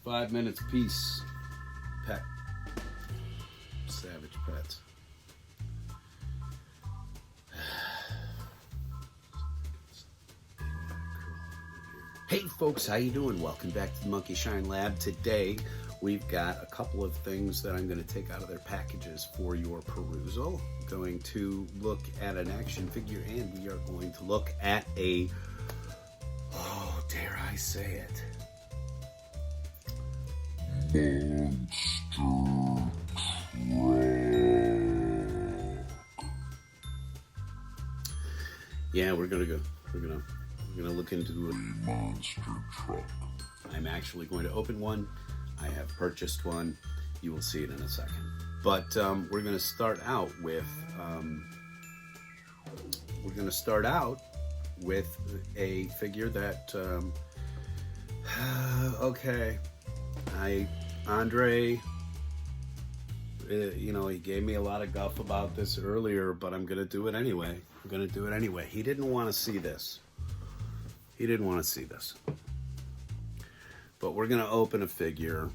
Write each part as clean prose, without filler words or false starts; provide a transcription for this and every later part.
5 minutes piece. Pet. Savage Pets. Hey folks, how you doing? Welcome back to the Monkey Shine Lab. Today we've got a couple of things that I'm going to take out of their packages for your perusal. I'm going to look at an action figure, and we are going to look at a, oh, dare I say it, monster truck. Yeah, we're gonna look into a monster truck. I'm actually going to open one. I have purchased one. You will see it in a second. But we're going to start out with a figure that okay, Andrei, he gave me a lot of guff about this earlier, but I'm going to do it anyway. He didn't want to see this. But we're going to open a figure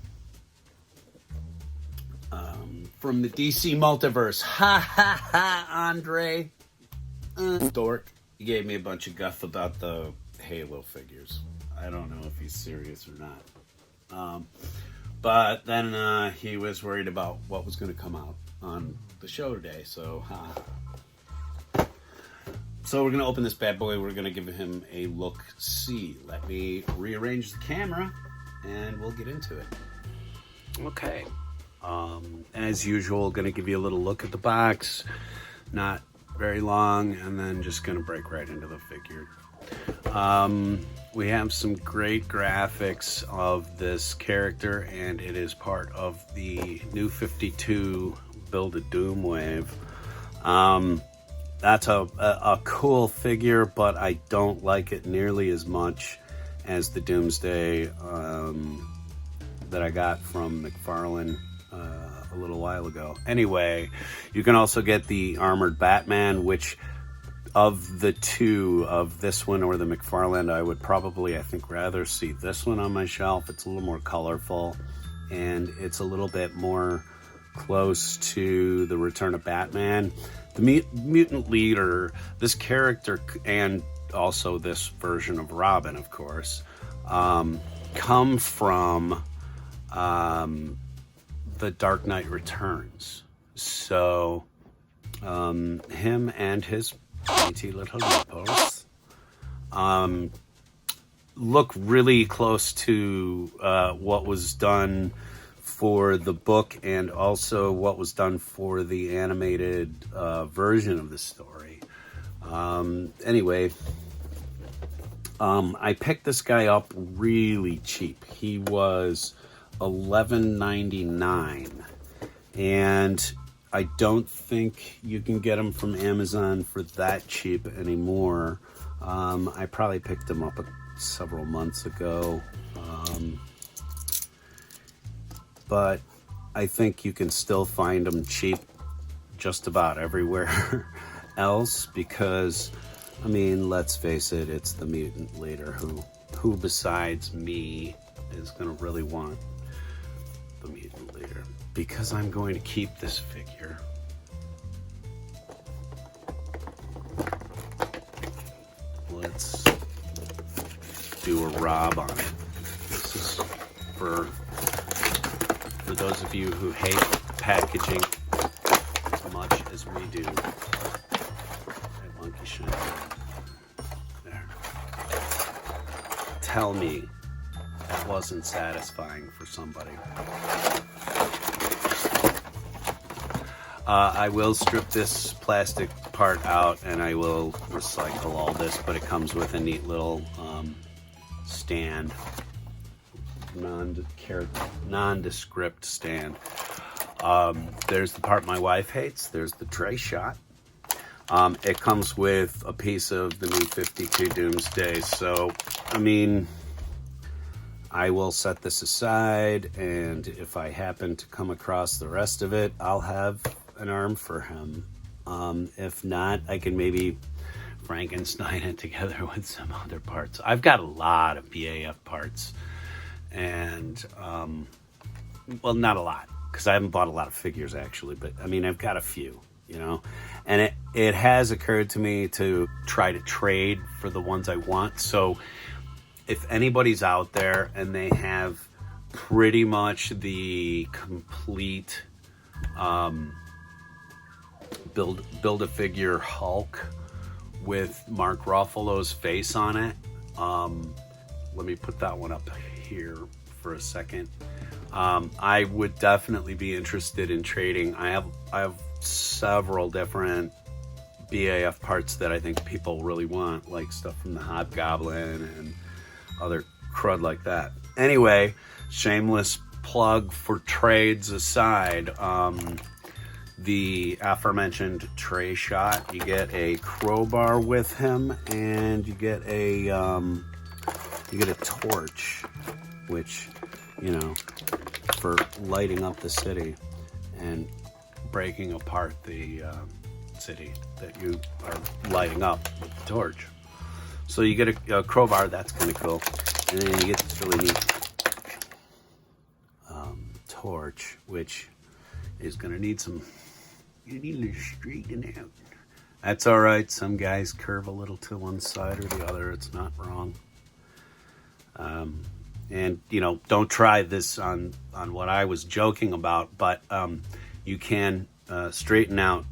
from the DC multiverse. Ha ha ha, Andrei. Dork. He gave me a bunch of guff about the Halo figures. I don't know if he's serious or not. But then he was worried about what was going to come out on the show today. So we're going to open this bad boy. We're going to give him a look-see. Let me rearrange the camera, and we'll get into it. Okay. As usual, going to give you a little look at the box. Not very long, and then just going to break right into the figure. We have some great graphics of this character, and it is part of the new 52 Build a Doom wave. That's a cool figure, but I don't like it nearly as much as the Doomsday that I got from McFarlane a little while ago. Anyway, you can also get the Armored Batman, which of the two, of this one or the McFarlane, I would probably, I think, rather see this one on my shelf. It's a little more colorful, and it's a little bit more close to the Return of Batman. The Mutant Leader, this character, and also this version of Robin, of course, come from the Dark Knight Returns. So him and his dainty little nipples look really close to what was done for the book, and also what was done for the animated version of the story. Anyway, I picked this guy up really cheap. He was $11.99, and I don't think you can get him from Amazon for that cheap anymore. I probably picked him up several months ago. But I think you can still find them cheap just about everywhere else, because, I mean, let's face it, it's the Mutant Leader. Who besides me is going to really want the Mutant Leader? Because I'm going to keep this figure. Let's do a Rob on it. This is for those of you who hate packaging as much as we do at Monkey Shine. There. Tell me that wasn't satisfying for somebody. I will strip this plastic part out, and I will recycle all this, but it comes with a neat little stand. Nondescript stand. There's the part my wife hates. There's the tray shot. It comes with a piece of the new 52 Doomsday. So, I mean, I will set this aside, and if I happen to come across the rest of it, I'll have an arm for him. If not, I can maybe Frankenstein it together with some other parts. I've got a lot of BAF parts, and well, not a lot, because I haven't bought a lot of figures actually, but I mean, I've got a few, and it has occurred to me to try to trade for the ones I want. So if anybody's out there and they have pretty much the complete build a figure Hulk with Mark Ruffalo's face on it, let me put that one up here for a second. I would definitely be interested in trading. I have several different BAF parts that I think people really want, like stuff from the Hobgoblin and other crud like that. Anyway, shameless plug for trades aside, the aforementioned tray shot, you get a crowbar with him, and you get a torch, which, for lighting up the city and breaking apart the city that you are lighting up with the torch. So you get a crowbar, that's kind of cool. And then you get this really neat torch, which is going to need some, you need to straighten out. That's all right. Some guys curve a little to one side or the other. It's not wrong. And, don't try this on what I was joking about, but you can straighten out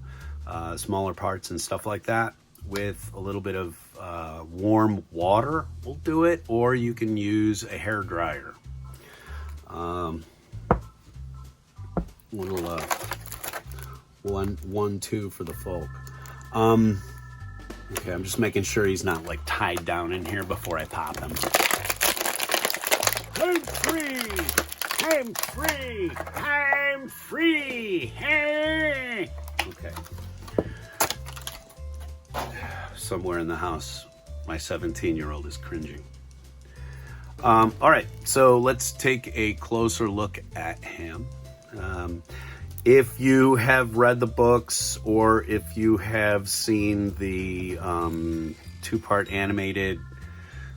smaller parts and stuff like that with a little bit of warm water will do it, or you can use a hair dryer. Little 1-2 for the folk. Okay, I'm just making sure he's not like tied down in here before I pop him. I'm free! I'm free! I'm free! Hey! Okay. Somewhere in the house, my 17-year-old is cringing. All right, so let's take a closer look at him. If you have read the books, or if you have seen the two-part animated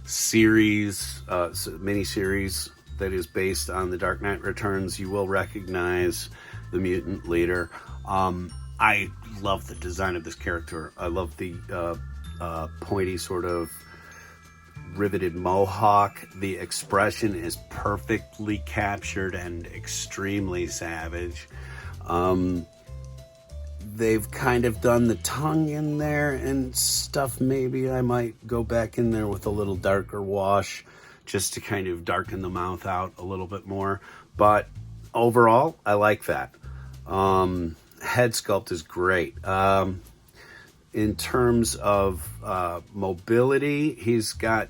series, mini-series that is based on The Dark Knight Returns, you will recognize the Mutant Leader. I love the design of this character. I love the pointy sort of riveted mohawk. The expression is perfectly captured and extremely savage. They've kind of done the tongue in there and stuff. Maybe I might go back in there with a little darker wash just to kind of darken the mouth out a little bit more. But overall, I like that. Head sculpt is great. In terms of mobility, he's got,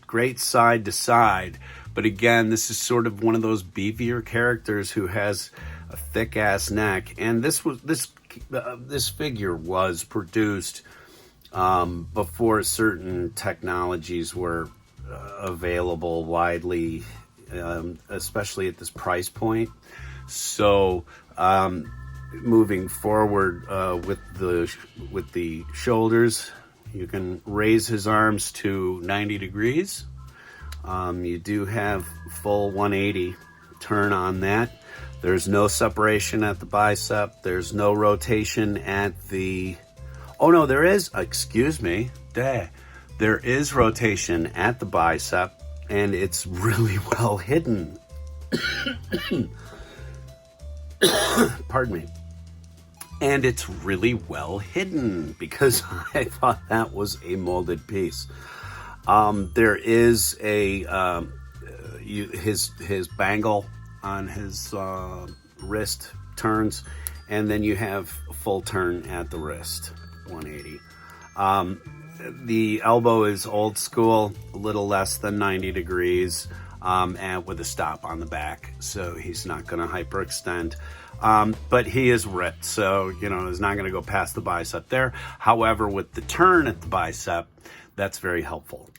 great side to side. But again, this is sort of one of those beefier characters who has a thick ass neck. And this figure was produced before certain technologies were available widely, especially at this price point. So moving forward with the shoulders, you can raise his arms to 90 degrees. You do have full 180 turn on that. There's no separation at the bicep. There's no rotation at the... Oh, no, there is. Excuse me. There is rotation at the bicep, and it's really well hidden. Pardon me. And it's really well hidden, because I thought that was a molded piece. There is a his bangle on his wrist turns, and then you have full turn at the wrist, 180. The elbow is old school, a little less than 90 degrees, and with a stop on the back, so he's not going to hyperextend. But he is ripped, so, he's not going to go past the bicep there. However, with the turn at the bicep, that's very helpful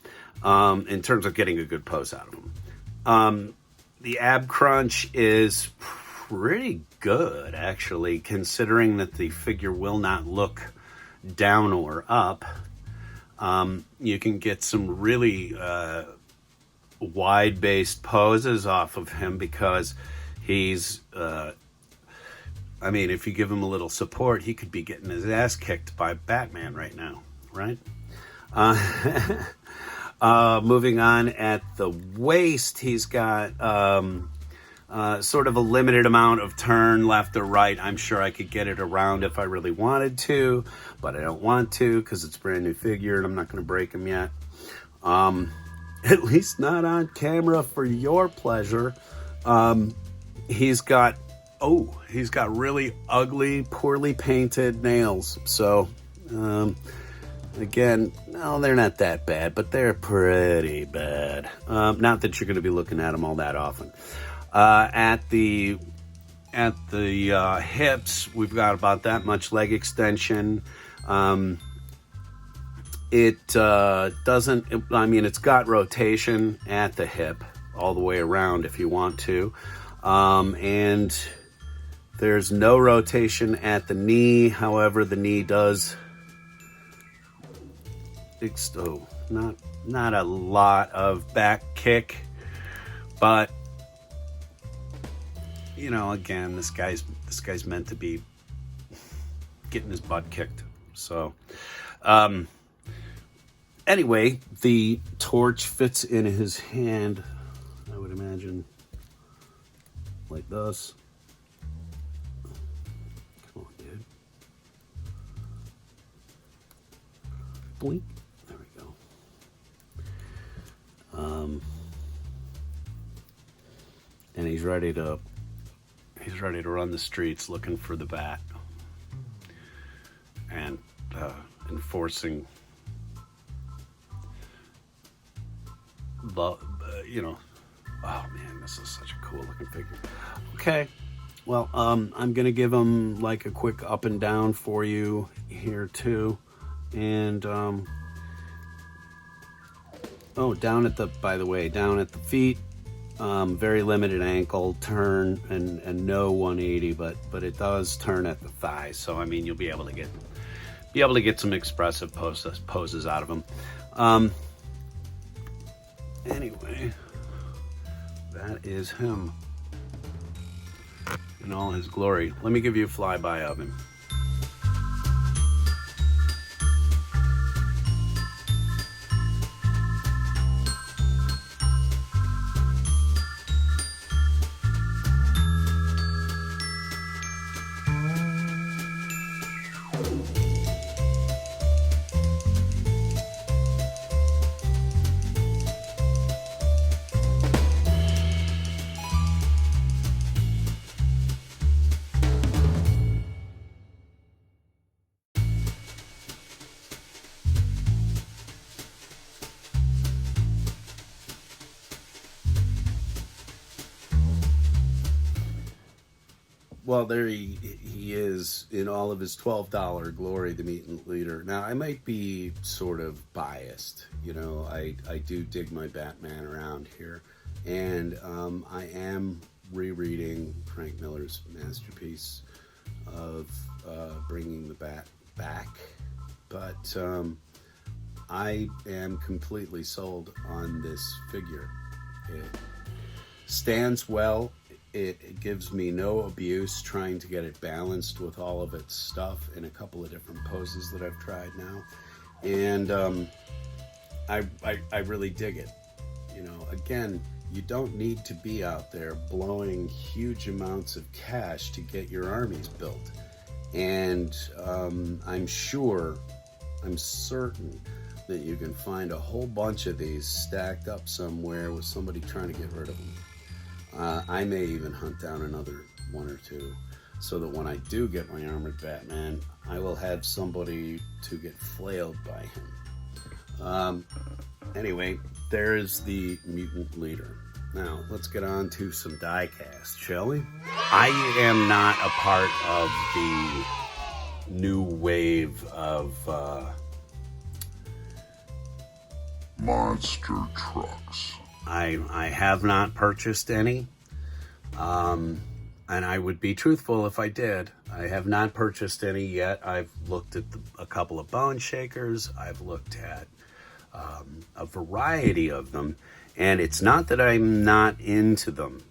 in terms of getting a good pose out of him. The ab crunch is pretty good, actually, considering that the figure will not look down or up. You can get some really wide-based poses off of him because he's, I mean, if you give him a little support, he could be getting his ass kicked by Batman right now, right? Moving on, at the waist, he's got sort of a limited amount of turn left or right. I'm sure I could get it around if I really wanted to, but I don't want to because it's a brand new figure and I'm not going to break him yet. At least not on camera for your pleasure. He's got really ugly, poorly painted nails. So, again, no, they're not that bad, but they're pretty bad. Not that you're going to be looking at them all that often. At the hips, we've got about that much leg extension. It doesn't, I mean, it's got rotation at the hip all the way around if you want to. And there's no rotation at the knee. However, the knee does, not a lot of back kick, but you know, again, this guy's meant to be getting his butt kicked. So, anyway, the torch fits in his hand, I would imagine, like this. Come on, dude. Blink. There we go. And he's ready to run the streets looking for the bat and enforcing the, you know, oh man, this is such a cool looking figure. Okay, well, I'm gonna give him like a quick up and down for you here too, and down at the feet, very limited ankle turn and no 180, but it does turn at the thigh. So I mean, you'll be able to get some expressive poses out of him. Anyway, that is him in all his glory. Let me give you a flyby of him. Well, there he is in all of his $12 glory, the Mutant Leader. Now, I might be sort of biased. You know, I do dig my Batman around here. And I am rereading Frank Miller's masterpiece of bringing the Bat back. But I am completely sold on this figure. It stands well. It gives me no abuse trying to get it balanced with all of its stuff in a couple of different poses that I've tried now. And I really dig it. You know, again, you don't need to be out there blowing huge amounts of cash to get your armies built. And I'm certain that you can find a whole bunch of these stacked up somewhere with somebody trying to get rid of them. I may even hunt down another one or two so that when I do get my armored Batman, I will have somebody to get flailed by him. Anyway, there's the Mutant Leader. Now, let's get on to some die cast, shall we? I am not a part of the new wave of monster trucks. I have not purchased any, and I would be truthful if I did. I have not purchased any yet. I've looked at a couple of Bone Shakers. I've looked at a variety of them. And it's not that I'm not into them.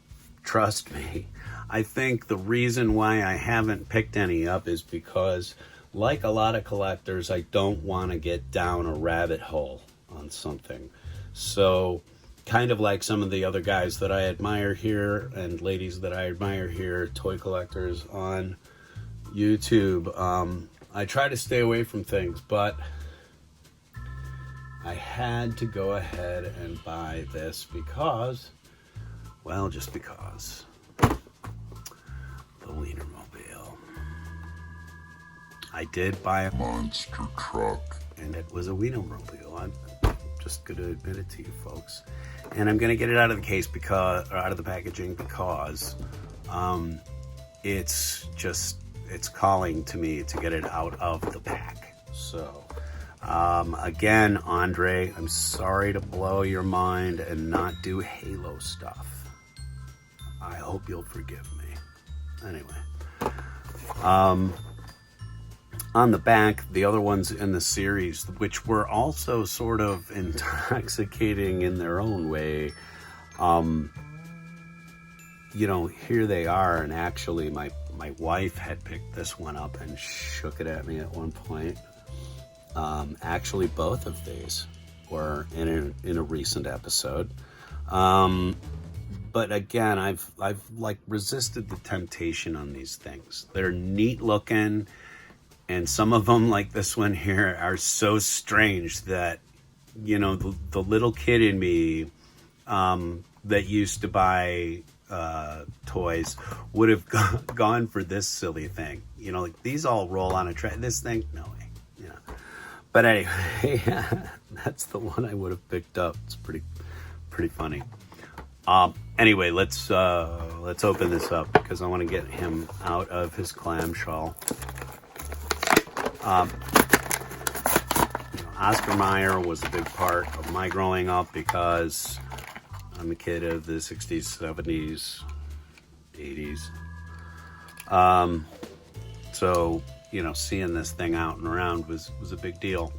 Trust me. I think the reason why I haven't picked any up is because, like a lot of collectors, I don't want to get down a rabbit hole on something. So, kind of like some of the other guys that I admire here and ladies that I admire here, toy collectors on YouTube, I try to stay away from things, but I had to go ahead and buy this because, well, just because. The Wienermobile. I did buy a monster truck, and it was a Wienermobile. I'm just going to admit it to you folks. And I'm going to get it out of the case because, or out of the packaging, because it's calling to me to get it out of the pack. So, again, Andrei, I'm sorry to blow your mind and not do Halo stuff. I hope you'll forgive me. Anyway, on the back, the other ones in the series, which were also sort of intoxicating in their own way, you know, here they are. And actually, my wife had picked this one up and shook it at me at one point. Actually, both of these were in a recent episode. But again, I've like resisted the temptation on these things. They're neat looking, and some of them, like this one here, are so strange that, you know, the little kid in me that used to buy toys would have gone for this silly thing. You know, like these all roll on a track. This thing, no way. You know. But anyway, that's the one I would have picked up. It's pretty funny. Anyway, let's open this up because I want to get him out of his clamshell. Oscar Mayer was a big part of my growing up because I'm a kid of the 60s, 70s, 80s. So, you know, seeing this thing out and around was a big deal.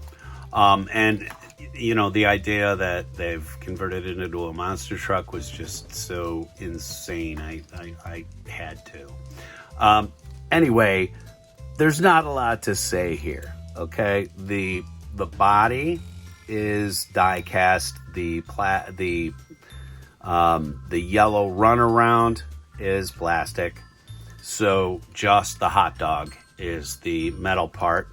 And, you know, the idea that they've converted it into a monster truck was just so insane. I had to. Anyway, there's not a lot to say here, okay? The body is die cast. The yellow runaround is plastic. So just the hot dog is the metal part.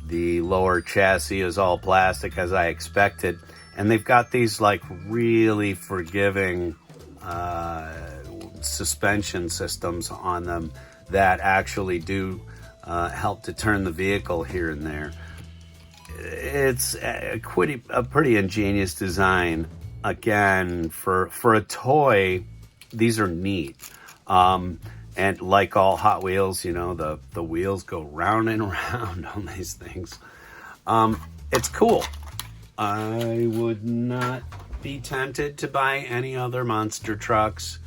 The lower chassis is all plastic, as I expected. And they've got these like really forgiving suspension systems on them that actually do help to turn the vehicle here and there. It's a pretty ingenious design. Again, for a toy, these are neat. And like all Hot Wheels, you know, the wheels go round and round on these things. It's cool. I would not be tempted to buy any other monster trucks,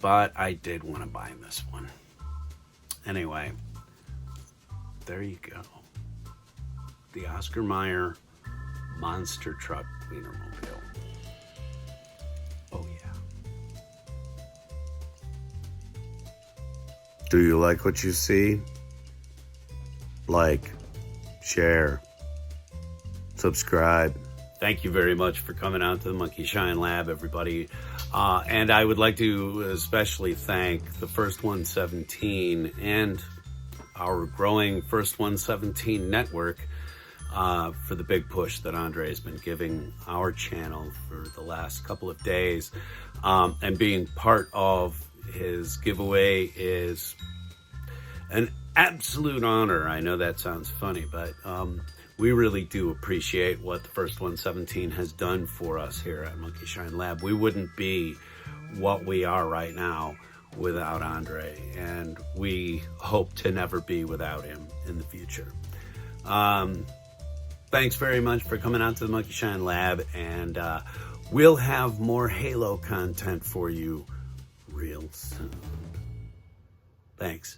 but I did want to buy this one. Anyway, there you go. The Oscar Mayer monster truck Wienermobile. Oh yeah. Do you like what you see? Like, share, subscribe. Thank you very much for coming out to the Monkey Shine Lab, everybody. And I would like to especially thank the First 117 and our growing First 117 network for the big push that Andrei has been giving our channel for the last couple of days. And being part of his giveaway is an absolute honor. I know that sounds funny, but we really do appreciate what the First 117 has done for us here at Monkey Shine Lab. We wouldn't be what we are right now without Andrei, and we hope to never be without him in the future. Thanks very much for coming out to the Monkey Shine Lab, and we'll have more Halo content for you real soon. Thanks.